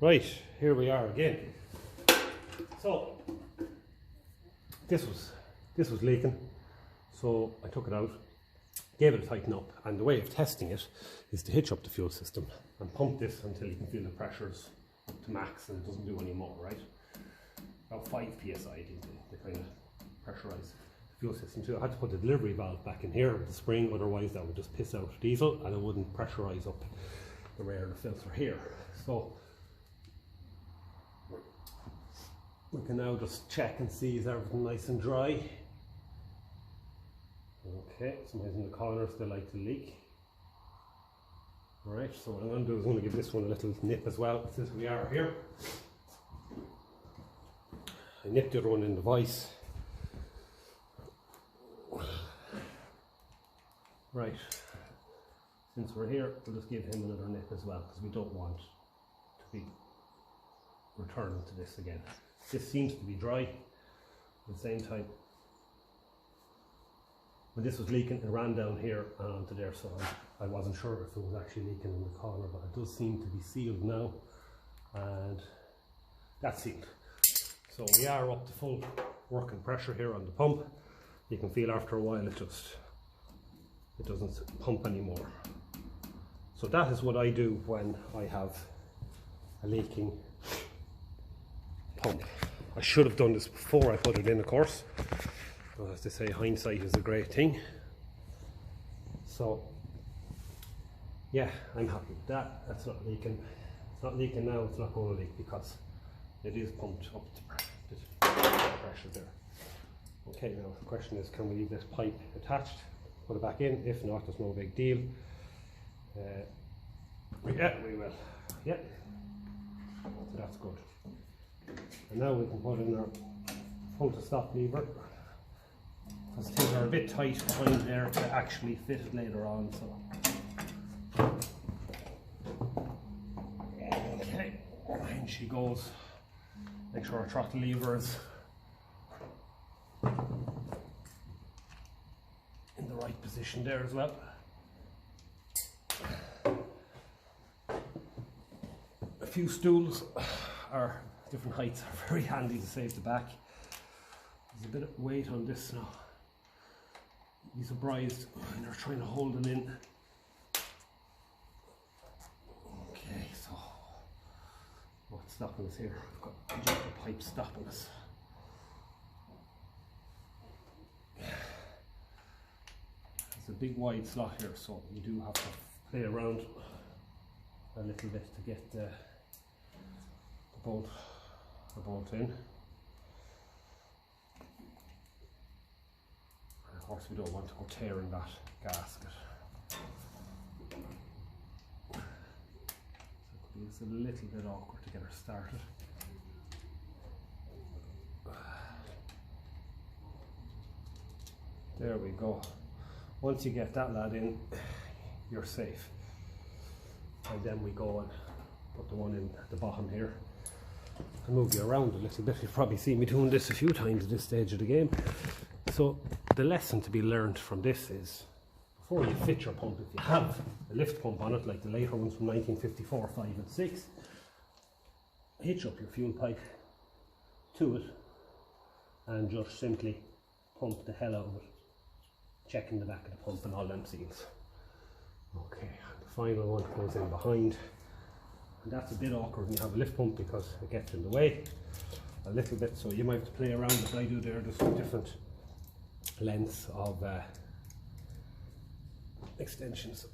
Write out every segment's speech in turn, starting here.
Right, here we are again. So this was leaking, so I took it out, gave it a tighten up, and the way of testing it is to hitch up the fuel system and pump this until you can feel the pressures up to max and it doesn't do any more, right? About 5 psi to kind of pressurize the fuel system. So I had to put the delivery valve back in here with the spring, otherwise that would just piss out diesel and it wouldn't pressurize up the rear of the filter here. So we can now just check and see is everything nice and dry. Okay, sometimes in the corners they like to leak. Alright, so what I'm going to do is I'm going to give this one a little nip as well, since we are here. I nipped the other one in the vise. Right, since we're here, we'll just give him another nip as well, because we don't want to be returning to this again. This seems to be dry. At the same time, when this was leaking, it ran down here and onto there, so I wasn't sure if it was actually leaking in the corner, but it does seem to be sealed now, and that's sealed. So we are up to full working pressure here on the pump. You can feel after a while it doesn't pump anymore. So that is what I do when I have a leaking pump. I should have done this before I put it in, of course. But as they say, hindsight is a great thing. So yeah, I'm happy with that. That's not leaking. It's not leaking now, it's not going to leak because it is pumped up to pressure there. Okay, now the question is, can we leave this pipe attached? Put it back in. If not, there's no big deal. Yeah, we will. Yeah, so that's good. And now we can put in our pull to stop lever, because things are a bit tight behind there to actually fit it later on. So okay, in she goes. Make sure our throttle lever is in the right position there as well. A few stools are different heights are very handy to save the back. There's a bit of weight on this now. Be surprised when they're trying to hold them in. Okay, so what's stopping us here? We've got a ejector pipe stopping us. It's a big wide slot here, so you do have to play around a little bit to get the bolt in. And of course we don't want to go tearing that gasket. So it's a little bit awkward to get her started. There we go. Once you get that lad in, you're safe. And then we go and put the one in at the bottom here. I'll move you around a little bit. You've probably seen me doing this a few times at this stage of the game. So the lesson to be learned from this is, before you fit your pump, if you have a lift pump on it, like the later ones from 1954, 5 and 6, hitch up your fuel pipe to it and just simply pump the hell out of it, checking the back of the pump and all them seals. Okay, the final one goes in behind, and that's a bit awkward when you have a lift pump because it gets in the way a little bit, so you might have to play around as I do there. There's different lengths of extensions,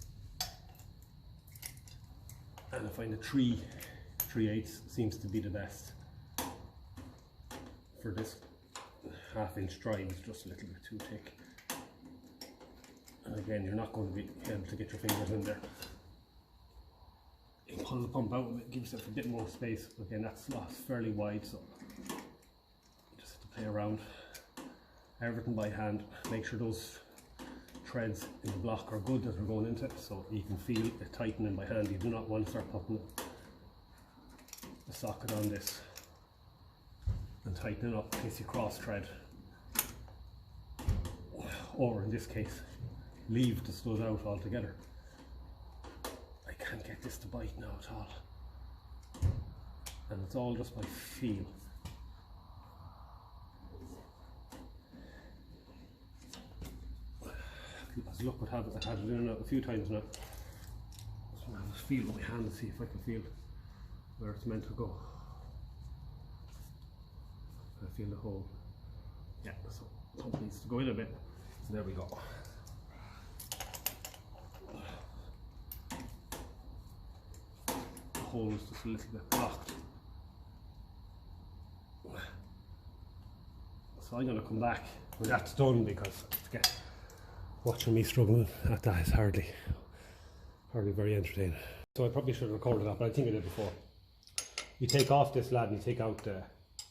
and I find the 3/8 seems to be the best for this. Half-inch drive is just a little bit too thick, and again you're not going to be able to get your fingers in there. You pull the pump out of it, give yourself a bit more space. Again, that slot is fairly wide, so you just have to play around. Everything by hand. Make sure those threads in the block are good as we're going into it, so you can feel it tightening by hand. You do not want to start putting a socket on this and tightening up in case you cross thread, or in this case leave the stud out altogether. I can't get this to bite now at all. and it's all just by feel. As luck would have it, I've had it in a few times now. So I just feel with my hand to see if I can feel where it's meant to go. I feel the hole. Yeah, so pump needs to go in a bit. There we go. The hole is just a little bit blocked. So I'm going to come back when that's done, because watching me struggling at that is hardly very entertaining. So I probably should have recorded that, but I think I did before. You take off this lad and you take out the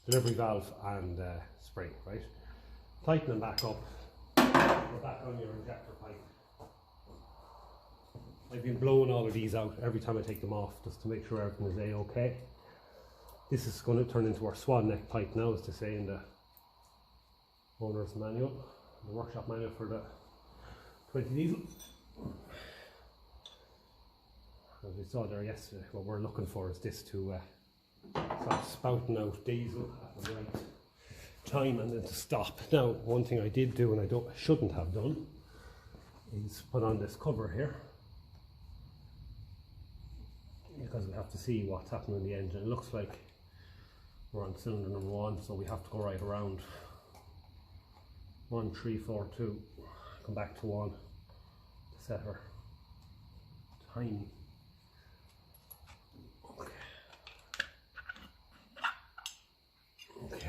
delivery valve and spring, right? Tighten them back up. We're back on your injector pipe. I've been blowing all of these out every time I take them off, just to make sure everything is A-okay. This is going to turn into our swan neck pipe now, as to say in the owner's manual, the workshop manual for the 20 diesel. As we saw there yesterday, what we're looking for is this to start spouting out diesel at the right time and then to stop. Now, one thing I did do, and I shouldn't have done, is put on this cover here, because we have to see what's happening in the engine. It looks like we're on cylinder number 1, so we have to go right around 1, 3, 4, 2, come back to 1 to set her timing. Okay.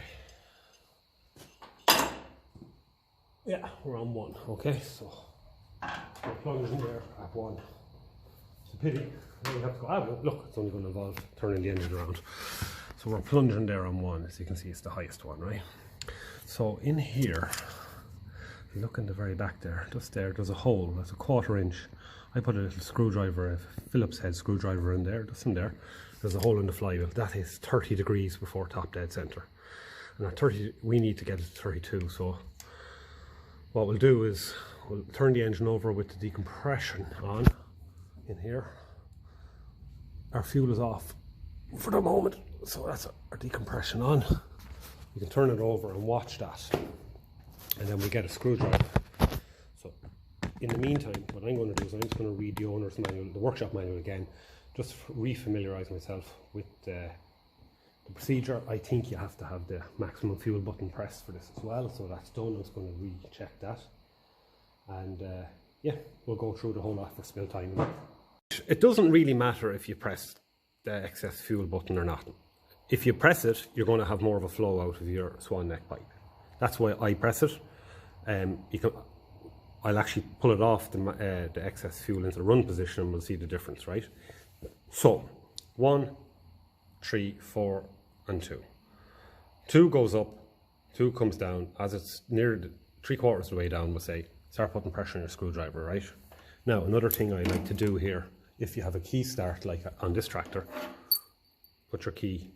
Yeah, we're on 1. Okay, so we're plunging there at 1. It's a pity. Now we have to go. Look, it's only going to involve turning the engine around. So we're plunging there on 1. As you can see, it's the highest one, right? So in here, look in the very back there, just there, there's a hole. There's a 1/4 inch. I put a little screwdriver, a Phillips head screwdriver in there, just in there. There's a hole in the flywheel. That is 30 degrees before top dead center. And at 30, we need to get it to 32. So what we'll do is we'll turn the engine over with the decompression on in here. Our fuel is off for the moment, so that's our decompression on. You can turn it over and watch that, and then we get a screwdriver. So in the meantime, what I'm going to do is I'm just going to read the owner's manual, the workshop manual again, just to re-familiarise myself with the procedure. I think you have to have the maximum fuel button pressed for this as well, so that's done. I'm just going to recheck that, and yeah, we'll go through the whole lot for spill timing. It doesn't really matter if you press the excess fuel button or not. If you press it, you're going to have more of a flow out of your swan neck pipe. That's why I press it. I'll actually pull it off the excess fuel into the run position, and we'll see the difference, right? So 1, 3, 4 and 2. 2 goes up, 2 comes down. As it's near the 3/4 of the way down, we'll say start putting pressure on your screwdriver, right? Now, another thing I like to do here, if you have a key start like on this tractor, put your key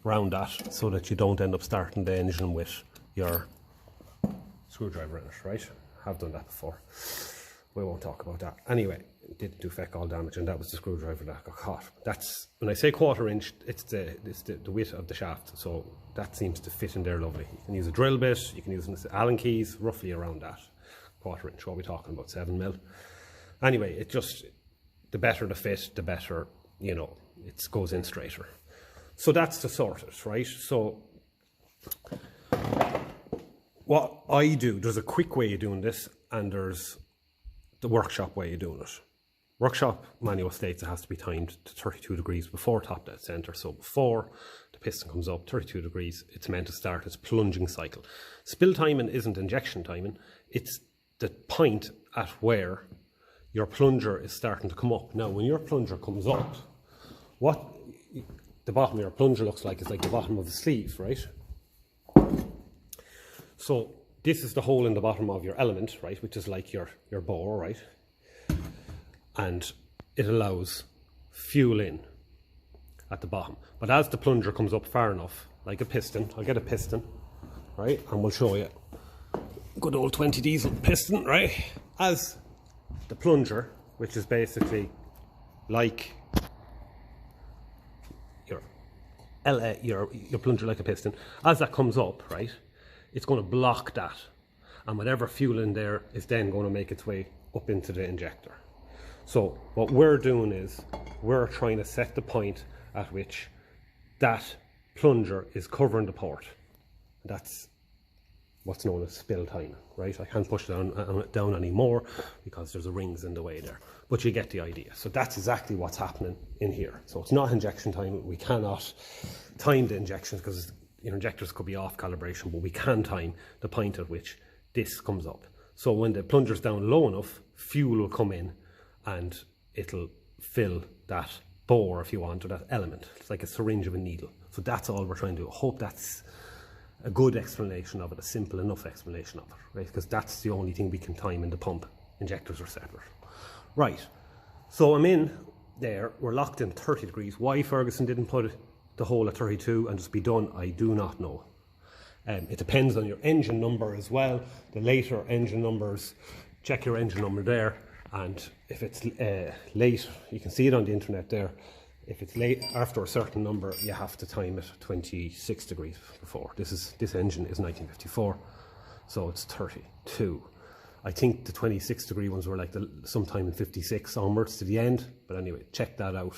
around that so that you don't end up starting the engine with your screwdriver in it, right? I've done that before. We won't talk about that. Anyway, it didn't do feck all damage, and that was the screwdriver that got caught. That's, when I say 1/4 inch, it's the width of the shaft, so that seems to fit in there lovely. You can use a drill bit, you can use Allen keys, roughly around that 1/4 inch. What are we talking about, 7 mil? Anyway, it just, the better the fit, the better, you know, it goes in straighter. So that's to sort it, right? So what I do, there's a quick way of doing this, and there's the workshop way of doing it. Workshop manual states it has to be timed to 32 degrees before top dead center. So before the piston comes up 32 degrees, it's meant to start its plunging cycle. Spill timing isn't injection timing, it's the point at where your plunger is starting to come up. Now, when your plunger comes up, what the bottom of your plunger looks like is like the bottom of the sleeve, right? So this is the hole in the bottom of your element, right, which is like your bore, right? And it allows fuel in at the bottom. But as the plunger comes up far enough, like a piston, I'll get a piston, right, and we'll show you. Good old 20 diesel piston, right? As the plunger, which is basically like your your plunger like a piston. As that comes up, right, it's going to block that, and whatever fuel in there is then going to make its way up into the injector. So what we're doing is we're trying to set the point at which that plunger is covering the port. That's what's known as spill time, right? I can't push it down anymore because there's rings in the way there, but you get the idea. So that's exactly what's happening in here. So it's not injection time. We cannot time the injections because your injectors could be off calibration, but we can time the point at which this comes up. So when the plunger's down low enough, fuel will come in and it'll fill that bore, if you want, or that element. It's like a syringe of a needle. So that's all we're trying to do. I hope that's a good explanation of it, a simple enough explanation of it, right? Because that's the only thing we can time in the pump. Injectors are separate. Right, so I'm in there, we're locked in 30 degrees. Why Ferguson didn't put the hole at 32 and just be done, I do not know. It depends on your engine number as well. The later engine numbers, check your engine number there, and if it's late, you can see it on the internet there. If it's late after a certain number, you have to time it 26 degrees before. This engine is 1954, so it's 32. I think the 26 degree ones were like sometime in 56 onwards to the end. But anyway, check that out.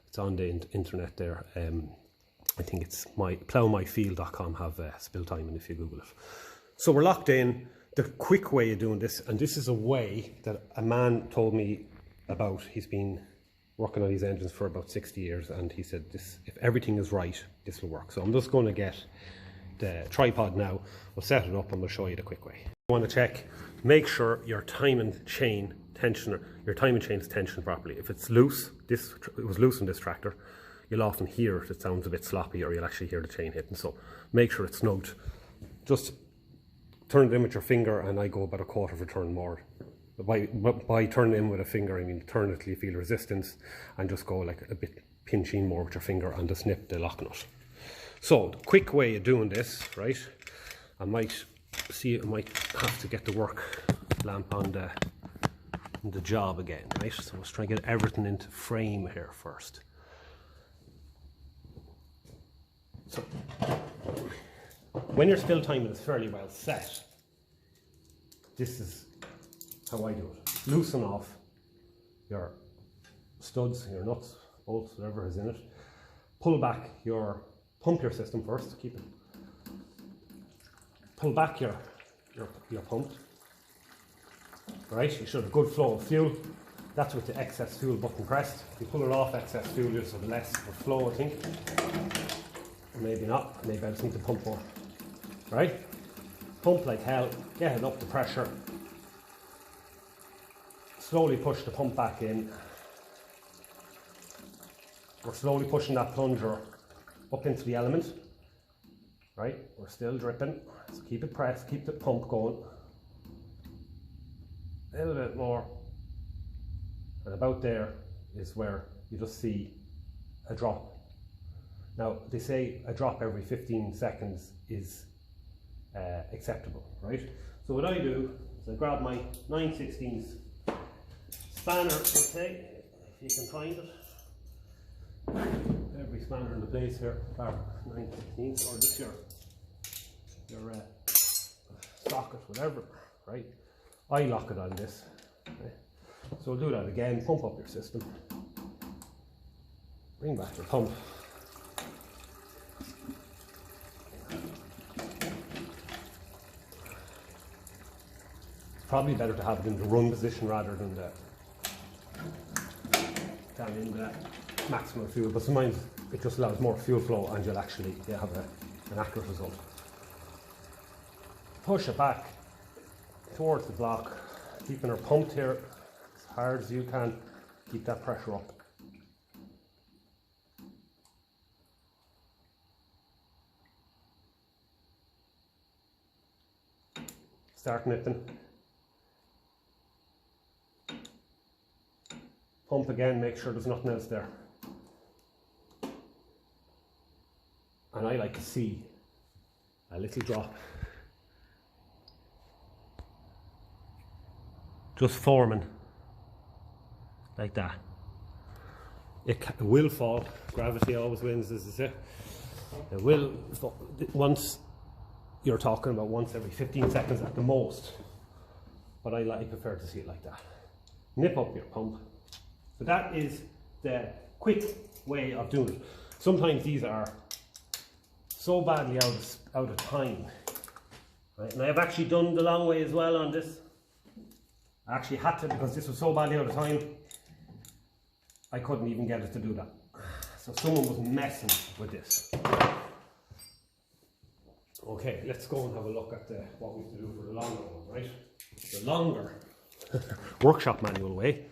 It's on the internet there. I think it's plowmyfield.com have spill timing if you Google it. So we're locked in. The quick way of doing this, and this is a way that a man told me about. He's been working on these engines for about 60 years, and he said this, if everything is right, this will work. So I'm just going to get the tripod now. We'll set it up and we'll show you the quick way. You want to check, make sure your timing chain tensioner, your timing chain is tensioned properly. If it's loose, it was loose in this tractor, you'll often hear it sounds a bit sloppy, or you'll actually hear the chain hitting. So make sure it's snugged. Just turn it in with your finger, and I go about a quarter of a turn more. By turning in with a finger, I mean turn it till you feel resistance, and just go like a bit pinching more with your finger and just snip the lock nut. So the quick way of doing this, right? I might have to get the work lamp on the job again, right? So let's try and get everything into frame here first. So when your spill timing is fairly well set, this is how I do it. Loosen off your studs, your nuts, bolts, whatever is in it. Pull back pump your system first, keep it. Pull back your pump. Right, you should have good flow of fuel. That's with the excess fuel button pressed. If you pull it off excess fuel, you'll have less of a flow, I think. Or maybe not, maybe I just need to pump more. Right? Pump like hell, get it up to pressure. Slowly push the pump back in. We're slowly pushing that plunger up into the element. Right? We're still dripping. So keep it pressed, keep the pump going. A little bit more. And about there is where you just see a drop. Now, they say a drop every 15 seconds is acceptable, right? So what I do is I grab my 9/16 spanner, okay, if you can find it. Every spanner in the place here, 9/16, or just your socket, whatever, right? I lock it on this. Okay. So we'll do that again. Pump up your system. Bring back your pump. Probably better to have it in the run position rather than down in the maximum fuel, but sometimes it just allows more fuel flow and you'll actually have an accurate result. Push it back towards the block, keeping her pumped here as hard as you can. Keep that pressure up. Start nipping. Pump again, make sure there's nothing else there. And I like to see a little drop just forming like that. It will fall, gravity always wins, as I say. It will, once you're talking about once every 15 seconds at the most, but I prefer to see it like that. Nip up your pump. So that is the quick way of doing it. Sometimes these are so badly out of time. Right? And I have actually done the long way as well on this. I actually had to, because this was so badly out of time, I couldn't even get it to do that. So someone was messing with this. Okay, let's go and have a look at what we have to do for the longer one, right? The longer workshop manual way.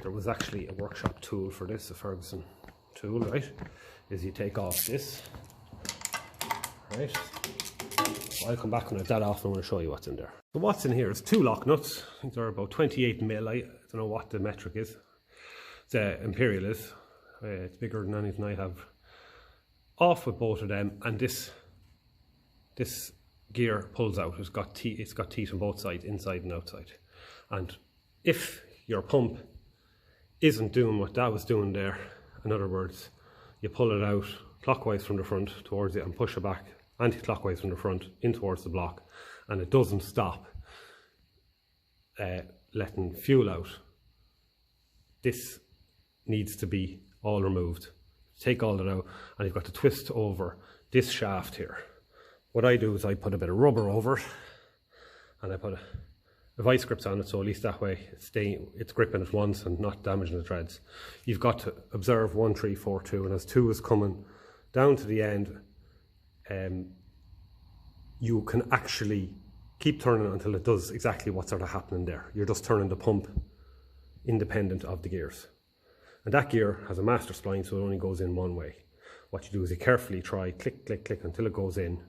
There was actually a workshop tool for this, a Ferguson tool, right? Is you take off this, right? So I'll come back when I've that off and I'm going to show you what's in there. So what's in here is 2 lock nuts. I think they're about 28 mil. I don't know what the metric is. The Imperial is. It's bigger than anything I have. Off with both of them, and this gear pulls out. It's got teeth on both sides, inside and outside. And if your pump isn't doing what that was doing there, in other words, you pull it out clockwise from the front towards it and push it back anti-clockwise from the front in towards the block, and it doesn't stop letting fuel out, this needs to be all removed. Take all that out, and you've got to twist over this shaft here. What I do is I put a bit of rubber over it, and I put a vice grips on it, so at least that way it's gripping it once and not damaging the threads. You've got to observe 1, 3, 4, 2, and as 2 is coming down to the end, you can actually keep turning it until it does exactly what's sort of happening there. You're just turning the pump independent of the gears. And that gear has a master spline, so it only goes in one way. What you do is you carefully try click, click, click until it goes in,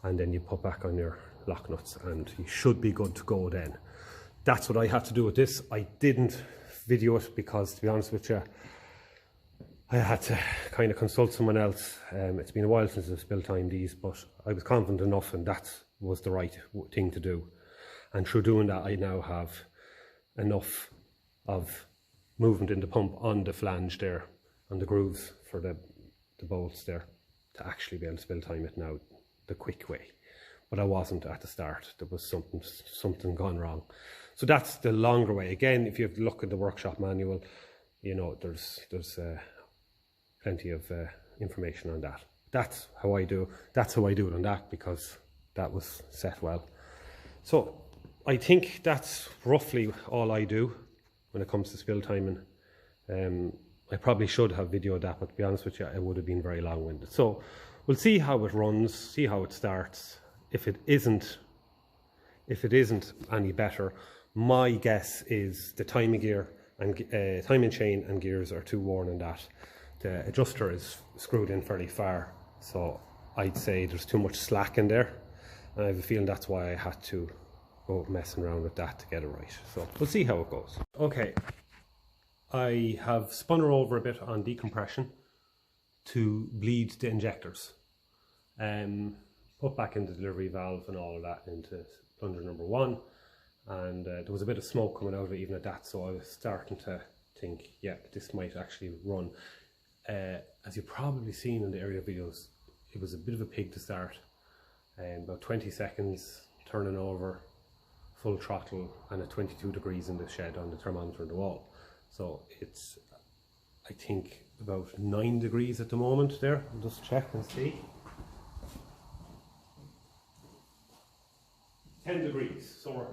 and then you put back on your lock nuts and you should be good to go then. That's what I had to do with this. I didn't video it because, to be honest with you, I had to kind of consult someone else. It's been a while since I've built time these, but I was confident enough and that was the right thing to do. And through doing that, I now have enough of movement in the pump on the flange there, on the grooves for the bolts there, to actually be able to build time it now the quick way. But I wasn't at the start. There was something gone wrong. So that's the longer way. Again, if you have to look at the workshop manual, you know, there's plenty of information on that. That's how I do. That's how I do it on that, because that was set well. So I think that's roughly all I do when it comes to spill timing. I probably should have videoed that, but to be honest with you, it would have been very long-winded. So we'll see how it runs, see how it starts. If it isn't any better, my guess is the timing gear and timing chain and gears are too worn in that. The adjuster is screwed in fairly far, so I'd say there's too much slack in there, and I have a feeling that's why I had to go messing around with that to get it right. So we'll see how it goes. Okay, I have spun her over a bit on decompression to bleed the injectors. Put back in the delivery valve and all of that into plunger number 1, and there was a bit of smoke coming out of it even at that, so I was starting to think, yeah, this might actually run. As you've probably seen in the earlier videos, it was a bit of a pig to start. About 20 seconds turning over, full throttle, and at 22 degrees in the shed on the thermometer on the wall. So it's, I think, about 9 degrees at the moment there. I'll just check and see. 10 degrees, so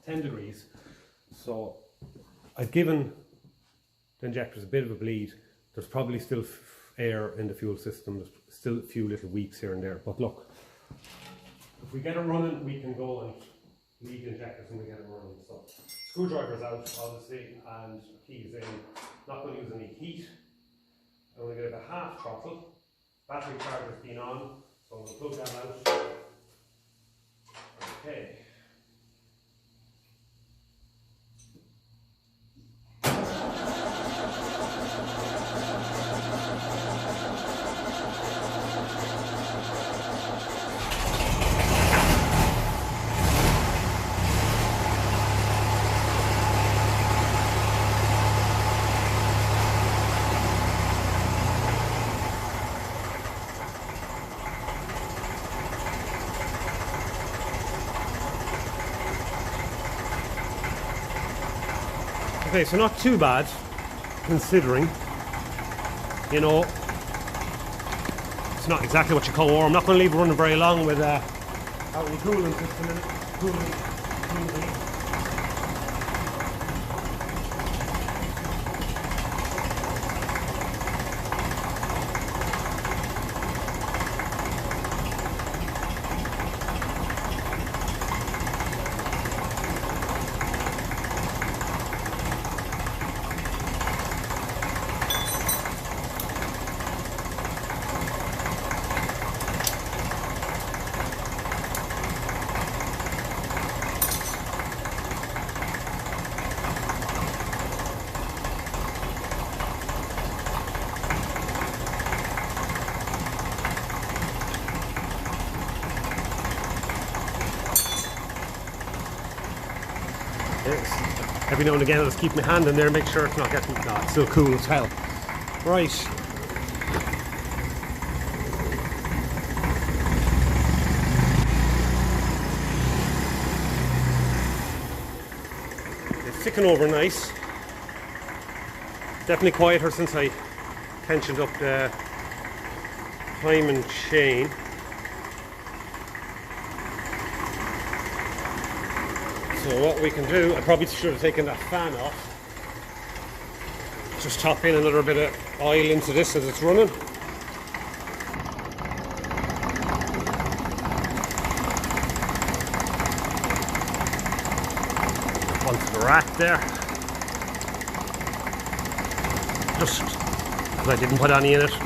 10 degrees. So I've given the injectors a bit of a bleed. There's probably still air in the fuel system. There's still a few little weeps here and there. But look, if we get it running, we can go and lead the injectors and we get it running. So screwdriver's out, obviously, and keys in. Not going to use any heat. I'm going to give it a half throttle. Battery charger's been on, so I'm going to plug that out. Okay. Okay, so not too bad considering, you know, it's not exactly what you call warm. I'm not going to leave it running very long with out in the cooling system in it. Cooling. Every now and again I'll just keep my hand in there, make sure it's not getting, no, it's still cool as hell. Right. It's ticking over nice. Definitely quieter since I tensioned up the timing chain. So what we can do, I probably should have taken that fan off. Just top in another bit of oil into this as it's running. Onto the rack there. Just because I didn't put any in it. So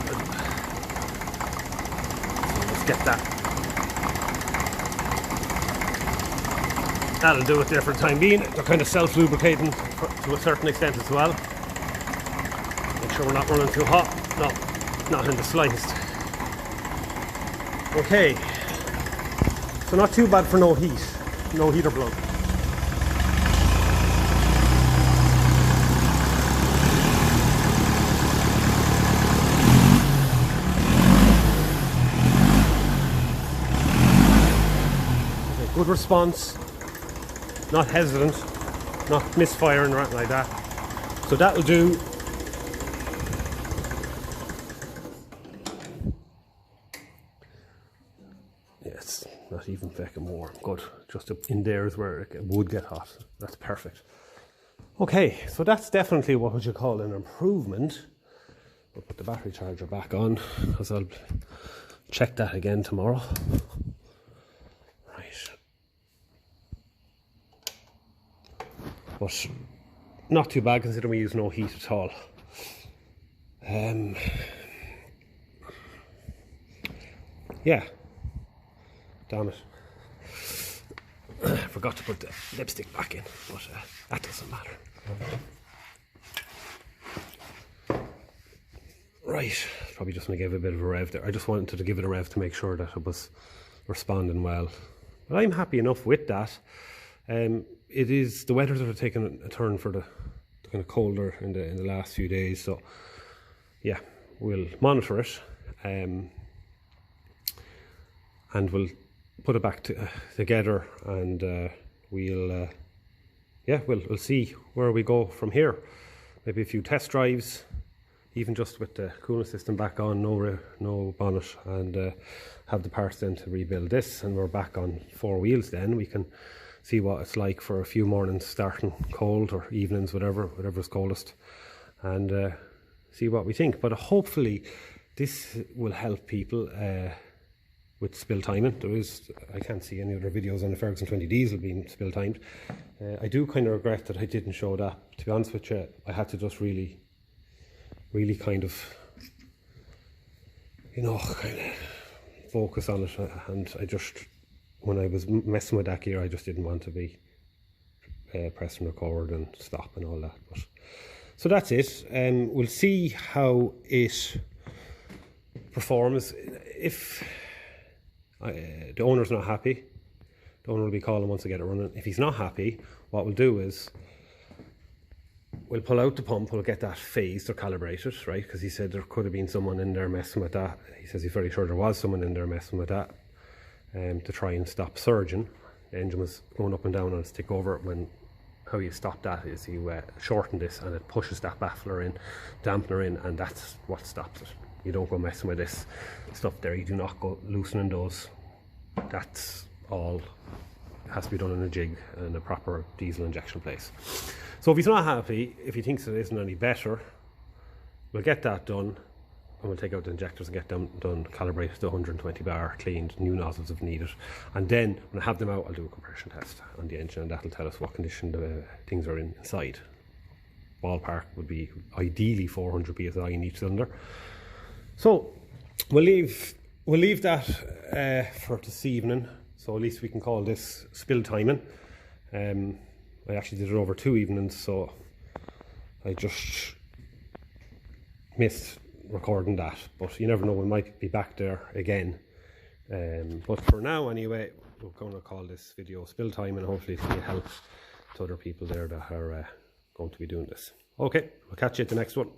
let's get that. That'll do it there for the time being. They're kind of self-lubricating to a certain extent as well. Make sure we're not running too hot. No, not in the slightest. Okay, so not too bad for no heat, no heater plug. Okay, good response. Not hesitant, not misfiring or anything like that. So that'll do. Yeah, it's not even fucking warm. Good. Just in there is where it would get hot. That's perfect. Okay, so that's definitely what would you call an improvement. We'll put the battery charger back on because I'll check that again tomorrow. But not too bad considering we use no heat at all. Yeah. Damn it. I forgot to put the lipstick back in, but that doesn't matter. Right, probably just going to give it a bit of a rev there. I just wanted to give it a rev to make sure that it was responding well. But I'm happy enough with that. It is the weather that are taking a turn for the kind of colder in the last few days. So yeah, we'll monitor it, and we'll put it back together, and we'll see where we go from here. Maybe a few test drives, even just with the cooling system back on, no bonnet, and have the parts then to rebuild this, and we're back on 4 wheels. Then we can see what it's like for a few mornings starting cold, or evenings, whatever's coldest, and see what we think. But hopefully this will help people with spill timing. I can't see any other videos on the Ferguson 20 diesel being spill timed. I do kind of regret that I didn't show that. To be honest with you, I had to just really kind of, you know, kind of focus on it, and I just, when I was messing with that gear, I just didn't want to be pressing record and stop and all that. But so that's it. We'll see how it performs. If the owner's not happy, the owner will be calling once I get it running. If he's not happy, what we'll do is we'll pull out the pump, we'll get that phased or calibrated, right? Because he said there could have been someone in there messing with that. He says he's very sure there was someone in there messing with that, to try and stop surging. The engine was going up and down on its tick over when how you stop that is you shorten this, and it pushes that baffler in, dampener in, and that's what stops it. You don't go messing with this stuff there. You do not go loosening those. That's all has to be done in a jig and a proper diesel injection place. So if he's not happy, if he thinks it isn't any better, we'll get that done, and we'll take out the injectors and get them done, calibrated to 120 bar, cleaned, new nozzles if needed. And then when I have them out, I'll do a compression test on the engine, and that'll tell us what condition the things are in inside. Ballpark would be ideally 400 psi in each cylinder. So we'll leave that for this evening. So at least we can call this spill timing. I actually did it over 2 evenings, so I just missed recording that. But you never know, we might be back there again. But for now anyway, we're going to call this video spill time, and hopefully it's going to help to other people there that are going to be doing this. Okay, we'll catch you at the next one.